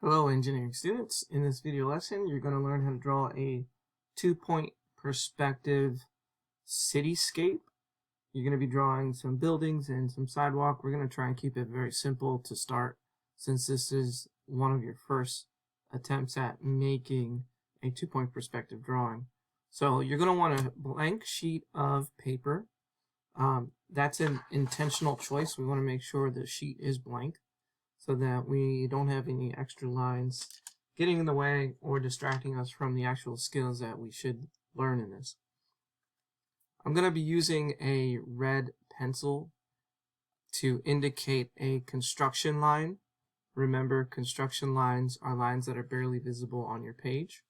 Hello engineering students. In this video lesson you're going to learn how to draw a 2-point perspective cityscape. You're going to be drawing some buildings and some sidewalk. We're going to try and keep it very simple to start since this is one of your first attempts at making a 2-point perspective drawing. So you're going to want a blank sheet of paper. That's an intentional choice. We want to make sure the sheet is blank, so that we don't have any extra lines getting in the way or distracting us from the actual skills that we should learn in this. I'm going to be using a red pencil to indicate a construction line. Remember, construction lines are lines that are barely visible on your page.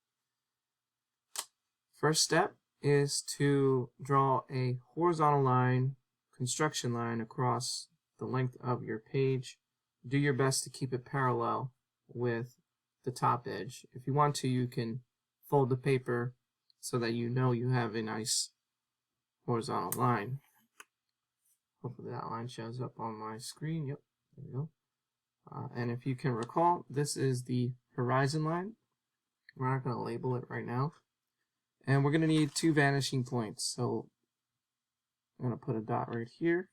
First step is to draw a horizontal line, construction line, across the length of your page. Do your best to keep it parallel with the top edge. If you want to, you can fold the paper so that you know you have a nice horizontal line. Hopefully that line shows up on my screen. Yep, there we go. And if you can recall, this is the horizon line. We're not going to label it right now. And we're going to need 2 vanishing points. So I'm going to put a dot right here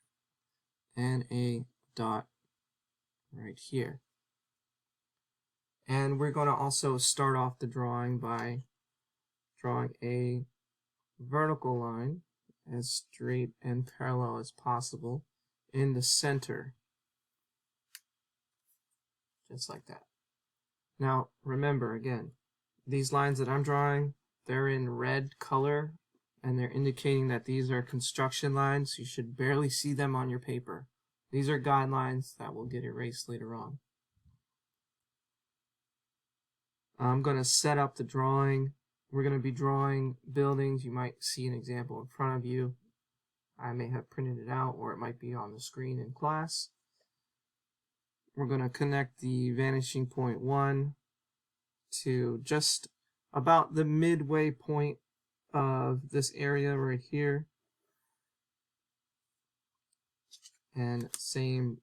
and a dot right here. And we're going to also start off the drawing by drawing a vertical line as straight and parallel as possible in the center, just like that. Now remember, again, these lines that I'm drawing, they're in red color and they're indicating that these are construction lines. You should barely see them on your paper. These are guidelines that will get erased later on. I'm going to set up the drawing. We're going to be drawing buildings. You might see an example in front of you. I may have printed it out, or it might be on the screen in class. We're going to connect the vanishing point 1 to just about the midway point of this area right here. And same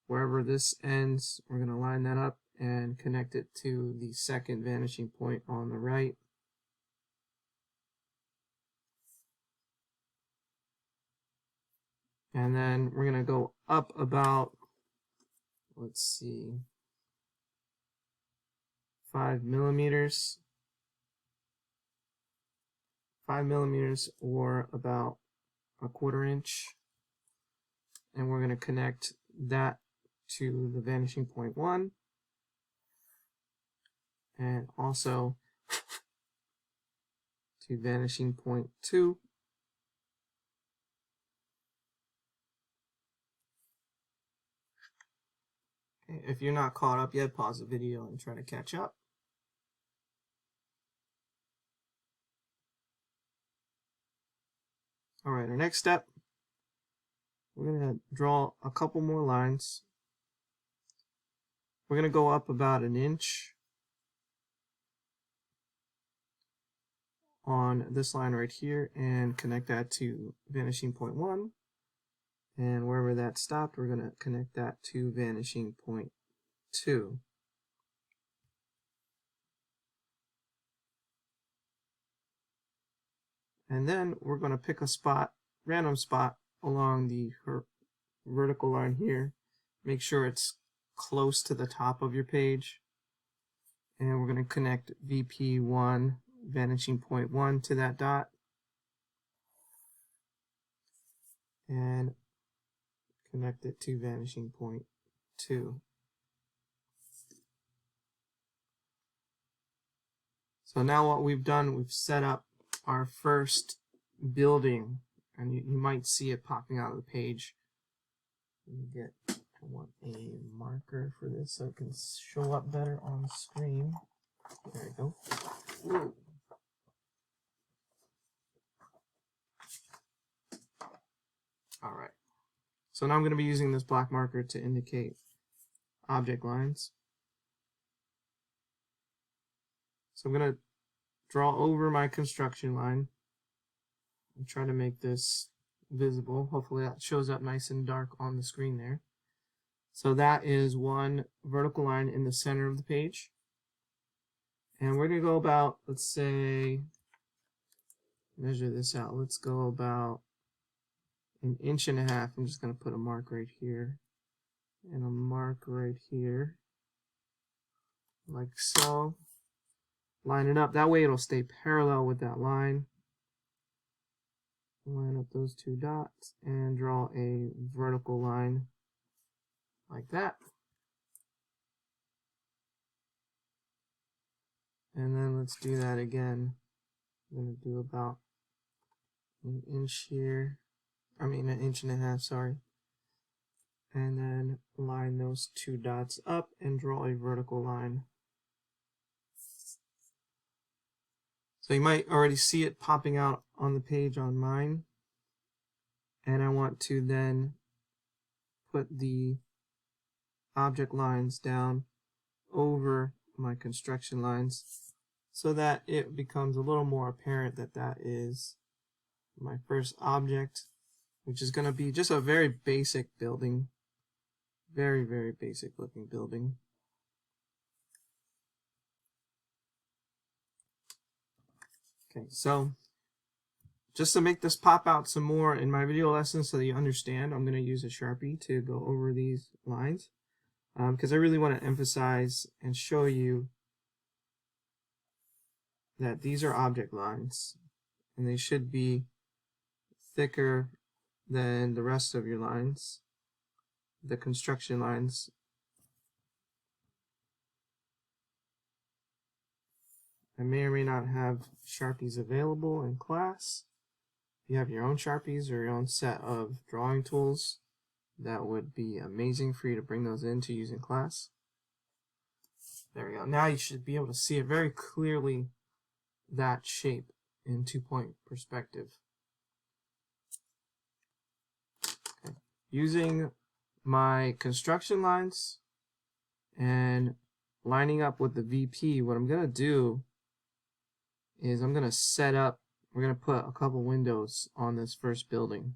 wherever this ends, we're going to line that up and connect it to the second vanishing point on the right. And then we're going to go up about, let's see, 5 millimeters. 5 millimeters, or about a 1/4 inch. And we're going to connect that to the vanishing point 1 and also to vanishing point 2. Okay, if you're not caught up yet, pause the video and try to catch up. Alright, our next step, we're going to draw a couple more lines. We're going to go up about 1 inch on this line right here and connect that to vanishing point 1. And wherever that stopped, we're going to connect that to vanishing point 2. And then we're going to pick a spot, random spot, along the vertical line here. Make sure it's close to the top of your page. And we're going to connect VP1, vanishing point 1, to that dot. And connect it to vanishing point 2. So now what we've done, we've set up our first building, and you might see it popping out of the page. I want a marker for this so it can show up better on the screen. There we go. Whoa. All right. So now I'm going to be using this black marker to indicate object lines. So I'm going to draw over my construction line and try to make this visible. Hopefully that shows up nice and dark on the screen there. So that is one vertical line in the center of the page. And we're going to go about, let's say, measure this out. Let's go about 1.5 inches. I'm just going to put a mark right here and a mark right here, like so. Line it up. That way it'll stay parallel with that line. Line up those two dots and draw a vertical line like that. And then let's do that again. I'm going to do about 1 inch here. I mean 1.5 inches, sorry. And then line those two dots up and draw a vertical line. So you might already see it popping out on the page on mine. And I want to then put the object lines down over my construction lines so that it becomes a little more apparent that that is my first object, which is going to be just a very basic building. Very, very basic looking building. Okay, so just to make this pop out some more in my video lesson so that you understand, I'm going to use a Sharpie to go over these lines because I really want to emphasize and show you that these are object lines and they should be thicker than the rest of your lines, the construction lines. I may or may not have Sharpies available in class. If you have your own Sharpies or your own set of drawing tools, that would be amazing for you to bring those in to use in class. There we go. Now you should be able to see it very clearly, that shape in 2-point perspective. Okay. Using my construction lines and lining up with the VP, what I'm going to do is I'm going to set up, we're going to put a couple windows on this first building.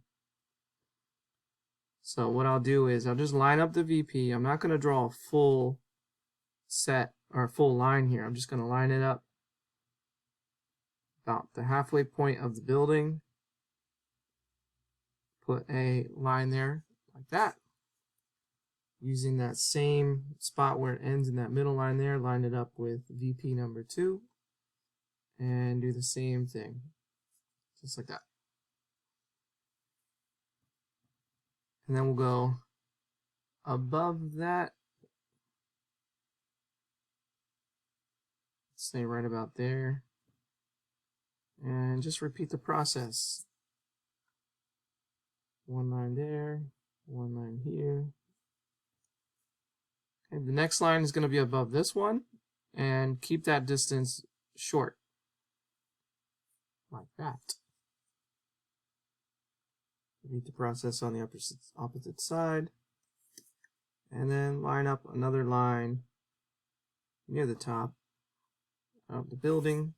So what I'll do is I'll just line up the VP. I'm not going to draw a full set or a full line here. I'm just going to line it up about the halfway point of the building. Put a line there like that. Using that same spot where it ends in that middle line there, line it up with VP number 2. And do the same thing, just like that. And then we'll go above that, say right about there, and just repeat the process. One line there, one line here. Okay, the next line is going to be above this one, and keep that distance short. Like that. Repeat the process on the opposite side. And then line up another line near the top of the building.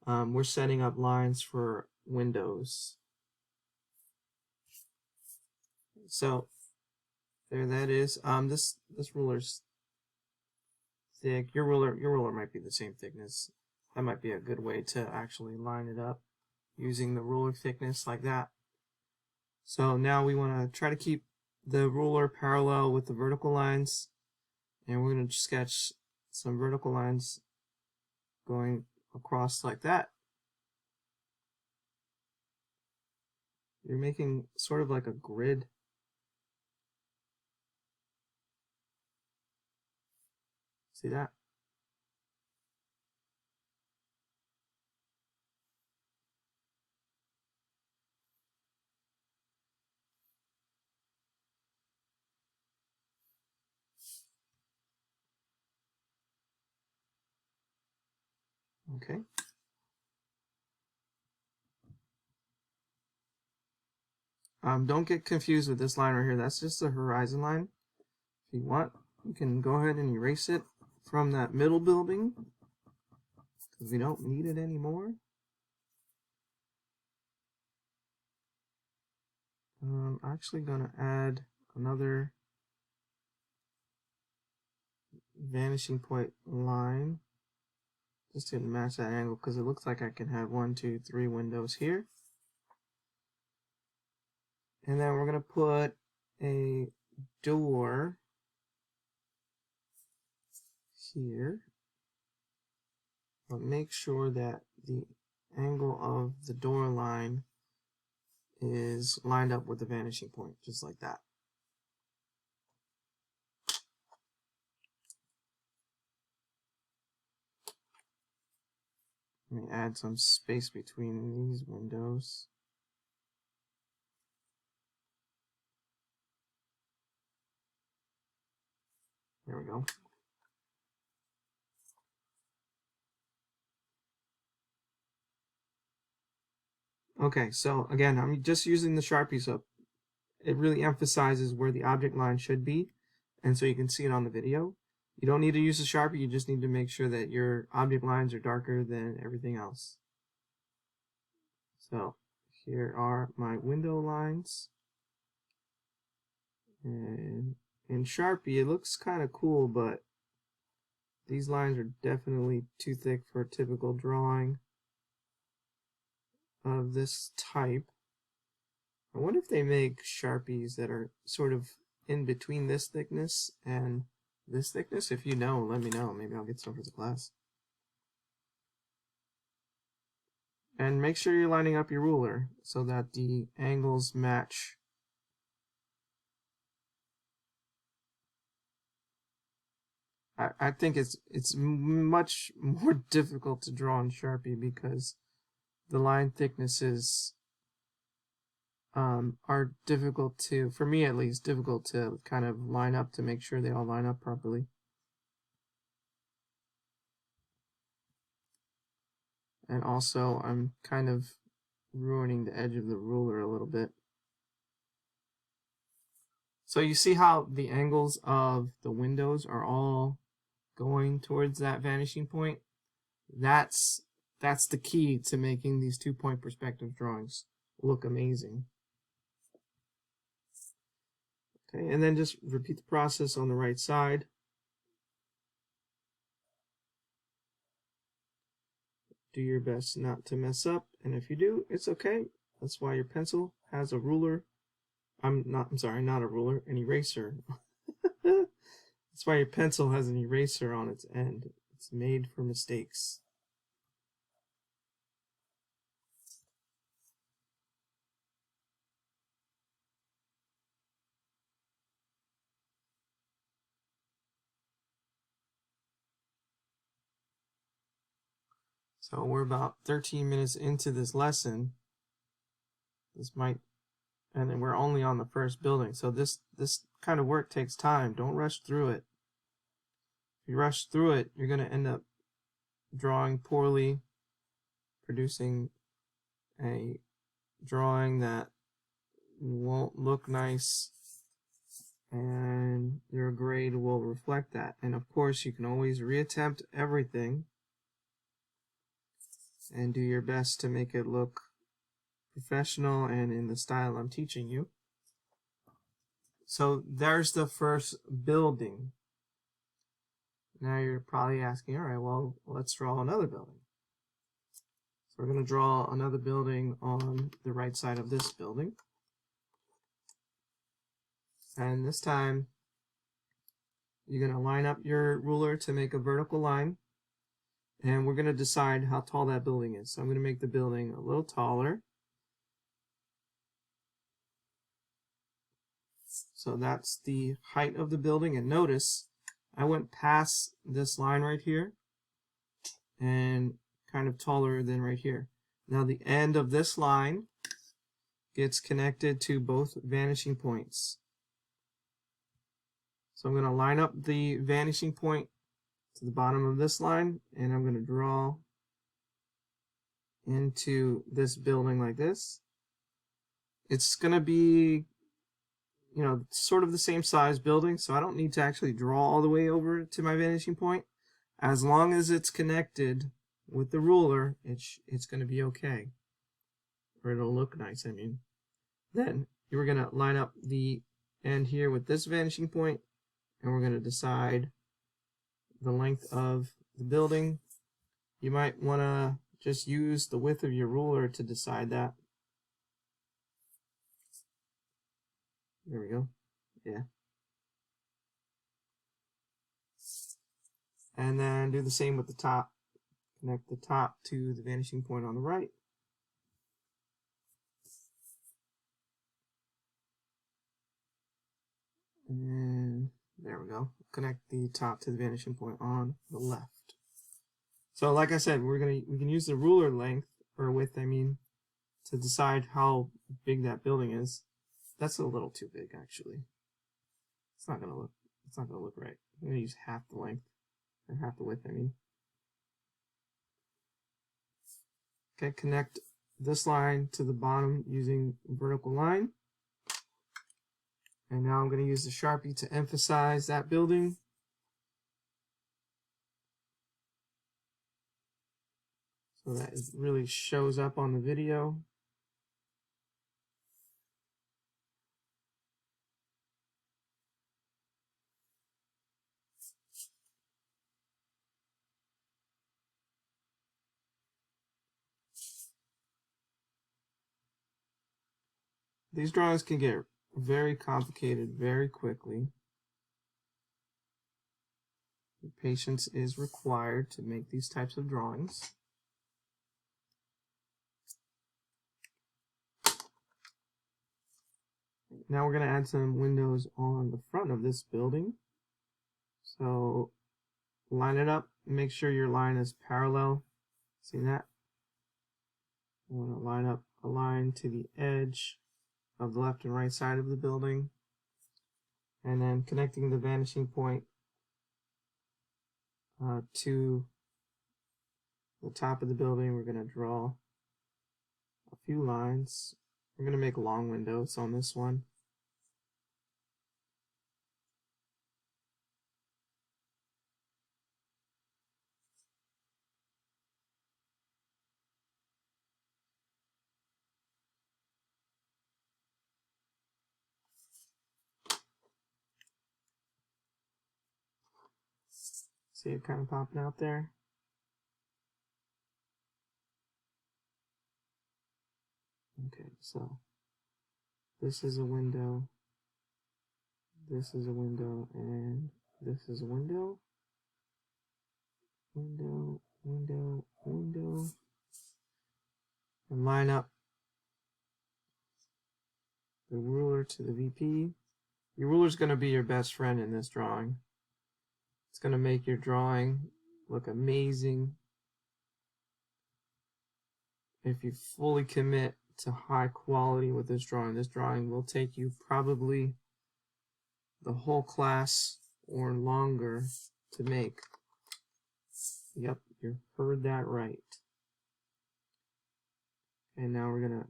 We're setting up lines for windows. So there that is. This ruler's thick. Your ruler might be the same thickness. That might be a good way to actually line it up using the ruler thickness like that. So now we want to try to keep the ruler parallel with the vertical lines, and we're going to sketch some vertical lines going across like that. You're making sort of like a grid. See that? Okay. Don't get confused with this line right here. That's just the horizon line. If you want, you can go ahead and erase it from that middle building because we don't need it anymore. I'm actually going to add another vanishing point line just to match that angle, because it looks like I can have 1, 2, 3 windows here. And then we're going to put a door here, but make sure that the angle of the door line is lined up with the vanishing point, just like that. Let me add some space between these windows. There we go. Okay, so again, I'm just using the Sharpie, so it really emphasizes where the object line should be, and so you can see it on the video. You don't need to use a Sharpie, you just need to make sure that your object lines are darker than everything else. So here are my window lines. And in Sharpie, it looks kind of cool, but these lines are definitely too thick for a typical drawing of this type. I wonder if they make Sharpies that are sort of in between this thickness and this thickness. If you know, let me know. Maybe I'll get some for the class. And make sure you're lining up your ruler so that the angles match. I think it's much more difficult to draw in Sharpie because the line thicknesses are difficult to, for me at least, difficult to kind of line up to make sure they all line up properly. And also, I'm kind of ruining the edge of the ruler a little bit. So you see how the angles of the windows are all going towards that vanishing point? That's the key to making these 2-point perspective drawings look amazing. Okay, and then just repeat the process on the right side. Do your best not to mess up, and if you do, it's okay. That's why your pencil has a ruler. I'm sorry, not a ruler, an eraser. That's why your pencil has an eraser on its end. It's made for mistakes. So we're about 13 minutes into this lesson. And then we're only on the first building. So this kind of work takes time. Don't rush through it. If you rush through it, you're going to end up drawing poorly, producing a drawing that won't look nice, and your grade will reflect that. And of course, you can always reattempt everything and do your best to make it look professional and in the style I'm teaching you. So there's the first building. Now you're probably asking, all right, well, let's draw another building. So we're going to draw another building on the right side of this building. And this time, you're going to line up your ruler to make a vertical line. And we're going to decide how tall that building is. So I'm going to make the building a little taller. So that's the height of the building. And notice, I went past this line right here and kind of taller than right here. Now the end of this line gets connected to both vanishing points. So I'm going to line up the vanishing point to the bottom of this line, and I'm going to draw into this building like this. It's going to be, you know, sort of the same size building, so I don't need to actually draw all the way over to my vanishing point. As long as it's connected with the ruler, it's going to be okay, or it'll look nice, I mean. Then we're going to line up the end here with this vanishing point, and we're going to decide the length of the building. You might want to just use the width of your ruler to decide that. There we go. Yeah. And then do the same with the top. Connect the top to the vanishing point on the right. And there we go. Connect the top to the vanishing point on the left. So like I said, we can use the ruler length, or width I mean, to decide how big that building is. That's a little too big actually. It's not gonna look right. I'm gonna use half the length, or half the width I mean. Okay, connect this line to the bottom using vertical line. And now I'm going to use the Sharpie to emphasize that building. So that it really shows up on the video. These drawings can get very complicated very quickly. Patience is required to make these types of drawings. Now we're going to add some windows on the front of this building. So line it up, make sure your line is parallel. See that? You want to line up a line to the edge of the left and right side of the building, and then connecting the vanishing point to the top of the building. We're going to draw a few lines. We're going to make long windows on this one. See it kind of popping out there? Okay, so this is a window, this is a window, and this is a window. Window, window, window. And line up the ruler to the VP. Your ruler is going to be your best friend in this drawing. It's going to make your drawing look amazing. If you fully commit to high quality with this drawing will take you probably the whole class or longer to make. Yep, you heard that right. And now we're going to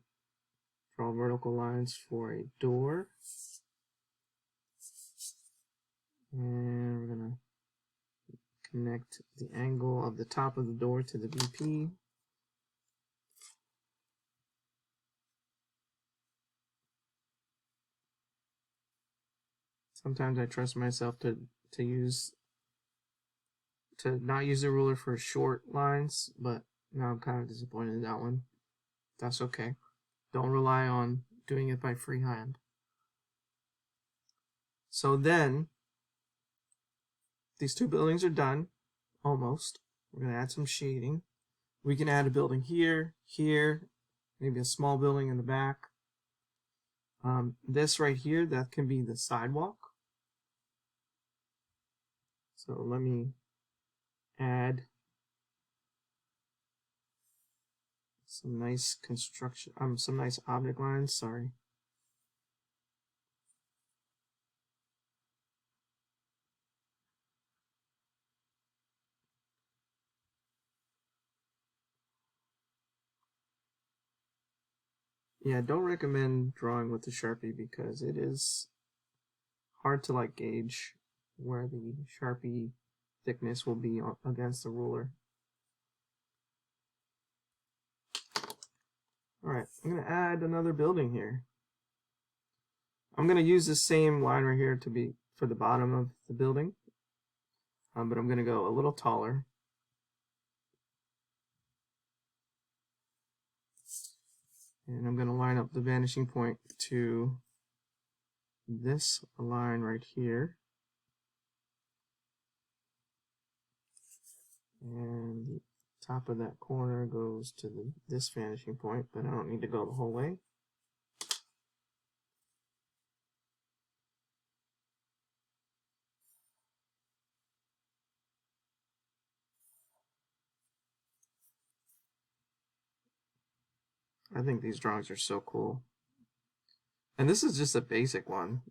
draw vertical lines for a door. And we're going to connect the angle of the top of the door to the VP. Sometimes I trust myself to not use the ruler for short lines, but now I'm kind of disappointed in that one. That's okay. Don't rely on doing it by freehand. So then, these two buildings are done, almost. We're going to add some shading. We can add a building here, here, maybe a small building in the back. This right here, that can be the sidewalk. So let me add some nice construction, some nice object lines, sorry. Yeah, don't recommend drawing with the Sharpie because it is hard to like gauge where the Sharpie thickness will be against the ruler. Alright, I'm going to add another building here. I'm going to use the same line right here to be for the bottom of the building. but I'm going to go a little taller. And I'm going to line up the vanishing point to this line right here. And the top of that corner goes to this vanishing point, but I don't need to go the whole way. I think these drawings are so cool. And this is just a basic one.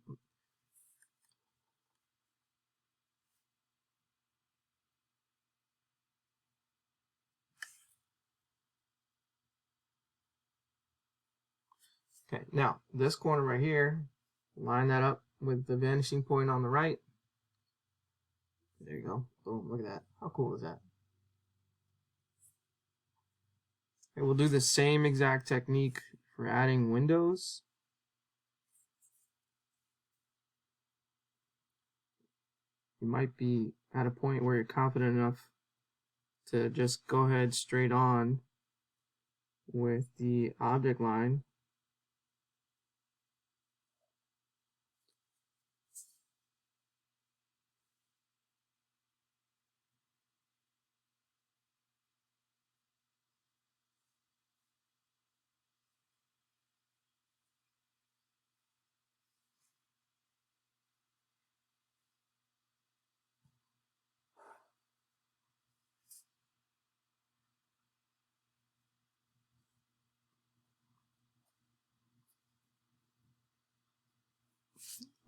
Okay, now this corner right here, line that up with the vanishing point on the right. There you go. Boom, look at that. How cool is that? Okay, we'll do the same exact technique for adding windows. You might be at a point where you're confident enough to just go ahead straight on with the object line.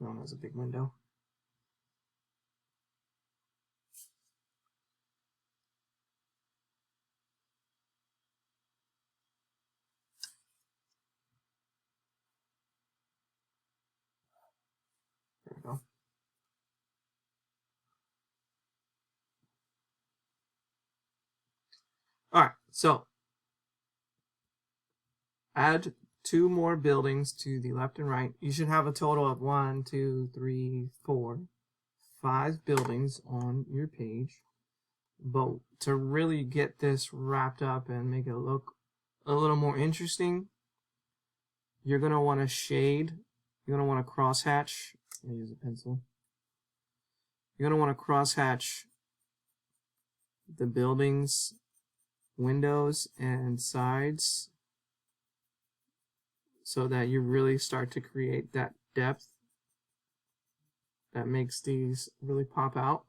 Known as a big window. There we go. Alright, so add 2 more buildings to the left and right. You should have a total of 1, 2, 3, 4, 5 buildings on your page. But to really get this wrapped up and make it look a little more interesting, you're going to want to shade. You're going to want to crosshatch. Let me use a pencil. You're going to want to crosshatch the buildings, windows, and sides so that you really start to create that depth that makes these really pop out.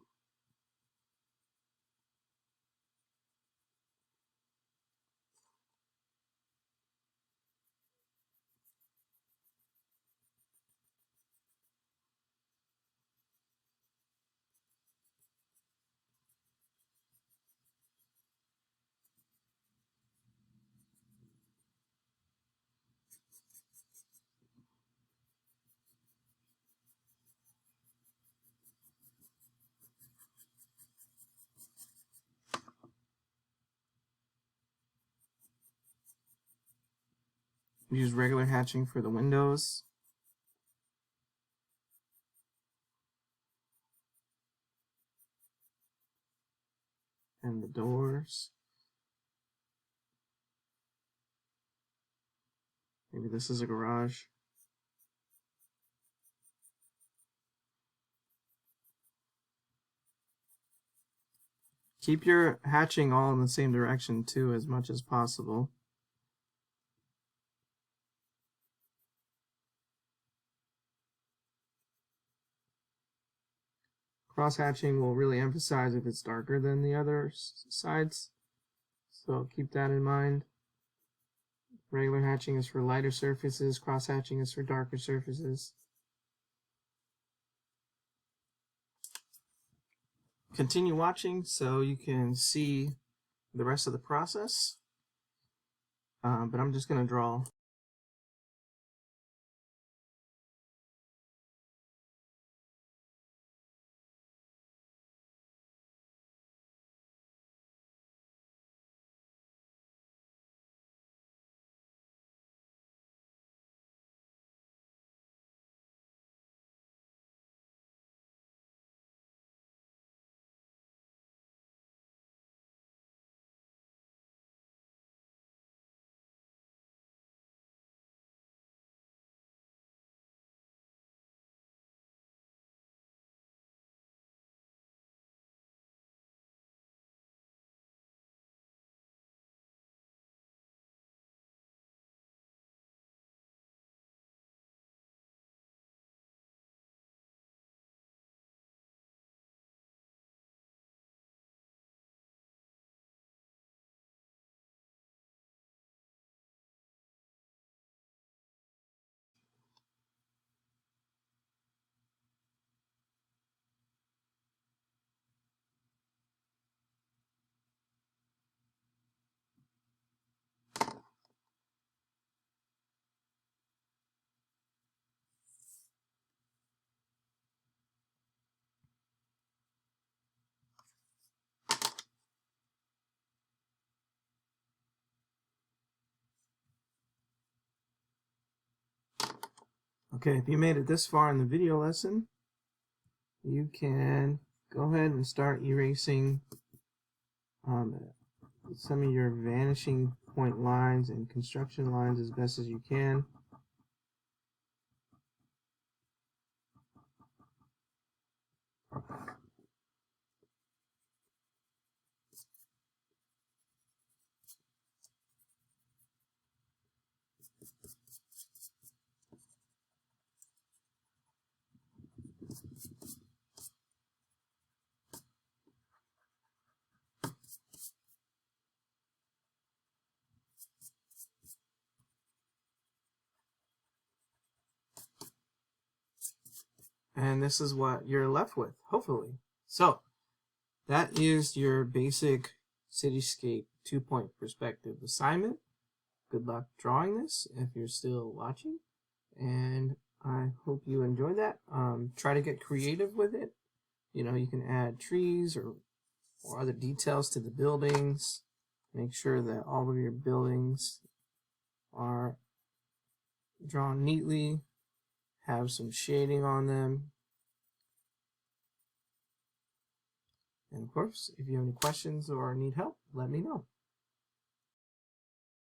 Use regular hatching for the windows. And the doors. Maybe this is a garage. Keep your hatching all in the same direction too, as much as possible. Cross hatching will really emphasize if it's darker than the other sides, so keep that in mind. Regular hatching is for lighter surfaces, cross hatching is for darker surfaces. Continue watching so you can see the rest of the process, but I'm just going to draw Okay, if you made it this far in the video lesson, you can go ahead and start erasing some of your vanishing point lines and construction lines as best as you can. And this is what you're left with, hopefully. So that is your basic cityscape 2-point perspective assignment. Good luck drawing this if you're still watching, and I hope you enjoy that. Try to get creative with it. You know, you can add trees or other details to the buildings. Make sure that all of your buildings are drawn neatly, have some shading on them. And of course, if you have any questions or need help, let me know.